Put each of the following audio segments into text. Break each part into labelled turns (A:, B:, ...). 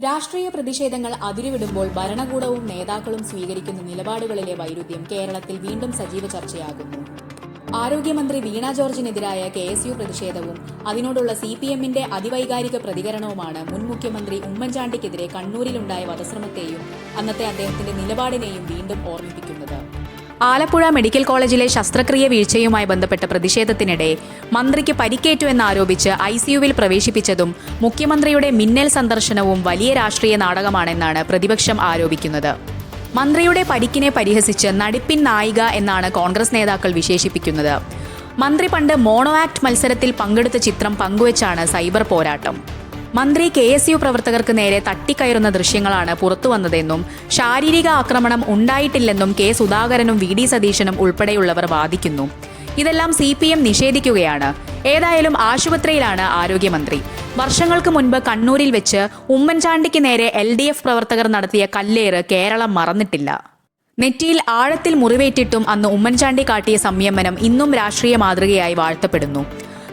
A: രാഷ്ട്രീയ പ്രതിഷേധങ്ങൾ അതിരുവിടുമ്പോൾ ഭരണകൂടവും നേതാക്കളും സ്വീകരിക്കുന്ന നിലപാടുകളിലെ വൈരുദ്ധ്യം കേരളത്തിൽ വീണ്ടും സജീവ ചർച്ചയാകുന്നു. ആരോഗ്യമന്ത്രി വീണ ജോർജിനെതിരായ KSU പ്രതിഷേധവും അതിനോടുള്ള CPMന്റെ അതിവൈകാരിക പ്രതികരണവുമാണ് മുൻ മുഖ്യമന്ത്രി ഉമ്മൻചാണ്ടിക്കെതിരെ കണ്ണൂരിലുണ്ടായ വധശ്രമത്തെയും അന്നത്തെ അദ്ദേഹത്തിന്റെ നിലപാടിനെയും വീണ്ടും ഓർമ്മിപ്പിക്കുന്നത്. ആലപ്പുഴ മെഡിക്കൽ കോളേജിലെ ശസ്ത്രക്രിയ വീഴ്ചയുമായി ബന്ധപ്പെട്ട പ്രതിഷേധത്തിനിടെ മന്ത്രിക്ക് പരിക്കേറ്റു എന്നാരോപിച്ച് ICUവിൽ പ്രവേശിപ്പിച്ചതും മുഖ്യമന്ത്രിയുടെ മിന്നൽ സന്ദർശനവും വലിയ രാഷ്ട്രീയ നാടകമാണെന്നാണ് പ്രതിപക്ഷം ആരോപിക്കുന്നത്. മന്ത്രിയുടെ പരിക്കിനെ പരിഹസിച്ച് നടിപ്പിൻ നായിക എന്നാണ് കോൺഗ്രസ് നേതാക്കൾ വിശേഷിപ്പിക്കുന്നത്. മന്ത്രി പണ്ട് മോണോ ആക്ട് മത്സരത്തിൽ പങ്കെടുത്ത ചിത്രം പങ്കുവച്ചാണ് സൈബർ പോരാട്ടം. മന്ത്രി KSU പ്രവർത്തകർക്ക് നേരെ തട്ടിക്കയറുന്ന ദൃശ്യങ്ങളാണ് പുറത്തുവന്നതെന്നും ശാരീരിക ആക്രമണം ഉണ്ടായിട്ടില്ലെന്നും K സുധാകരനും VD സതീശനും ഉൾപ്പെടെയുള്ളവർ വാദിക്കുന്നു. ഇതെല്ലാം CPM നിഷേധിക്കുകയാണ്. ഏതായാലും ആശുപത്രിയിലാണ് ആരോഗ്യമന്ത്രി. വർഷങ്ങൾക്ക് മുൻപ് കണ്ണൂരിൽ വെച്ച് ഉമ്മൻചാണ്ടിക്ക് നേരെ LDF പ്രവർത്തകർ നടത്തിയ കല്ലേറ് കേരളം മറന്നിട്ടില്ല. നെറ്റിയിൽ ആഴത്തിൽ മുറിവേറ്റിട്ടും അന്ന് ഉമ്മൻചാണ്ടി കാട്ടിയ സംയമനം ഇന്നും രാഷ്ട്രീയ മാതൃകയായി വാഴ്ത്തപ്പെടുന്നു.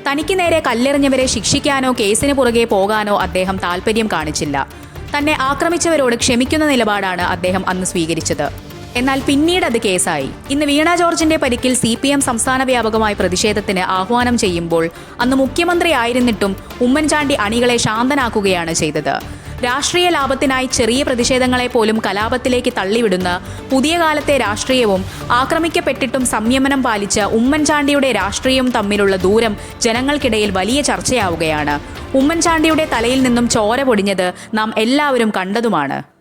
A: തനിക്ക് നേരെ കല്ലെറിഞ്ഞവരെ ശിക്ഷിക്കാനോ കേസിന് പുറകെ പോകാനോ അദ്ദേഹം താൽപര്യം കാണിച്ചില്ല. തന്നെ ആക്രമിച്ചവരോട് ക്ഷമിക്കുന്ന നിലപാടാണ് അദ്ദേഹം അന്ന് സ്വീകരിച്ചത്. എന്നാൽ പിന്നീട് അത് കേസായി. ഇന്ന് വീണ ജോർജിന്റെ പരിക്കിൽ CPM സംസ്ഥാന വ്യാപകമായി പ്രതിഷേധത്തിന് ആഹ്വാനം ചെയ്യുമ്പോൾ അന്ന് മുഖ്യമന്ത്രിയായിരുന്നിട്ടും ഉമ്മൻചാണ്ടി അണികളെ ശാന്തനാക്കുകയാണ് ചെയ്തത്. രാഷ്ട്രീയ ലാഭത്തിനായി ചെറിയ പ്രതിഷേധങ്ങളെ പോലും കലാപത്തിലേക്ക് തള്ളിവിടുന്ന പുതിയ കാലത്തെ രാഷ്ട്രീയവും ആക്രമിക്കപ്പെട്ടിട്ടും സംയമനം പാലിച്ച ഉമ്മൻചാണ്ടിയുടെ രാഷ്ട്രീയവും തമ്മിലുള്ള ദൂരം ജനങ്ങൾക്കിടയിൽ വലിയ ചർച്ചയാവുകയാണ്. ഉമ്മൻചാണ്ടിയുടെ തലയിൽ നിന്നും ചോര പൊടിഞ്ഞത് നാം എല്ലാവരും കണ്ടതുമാണ്.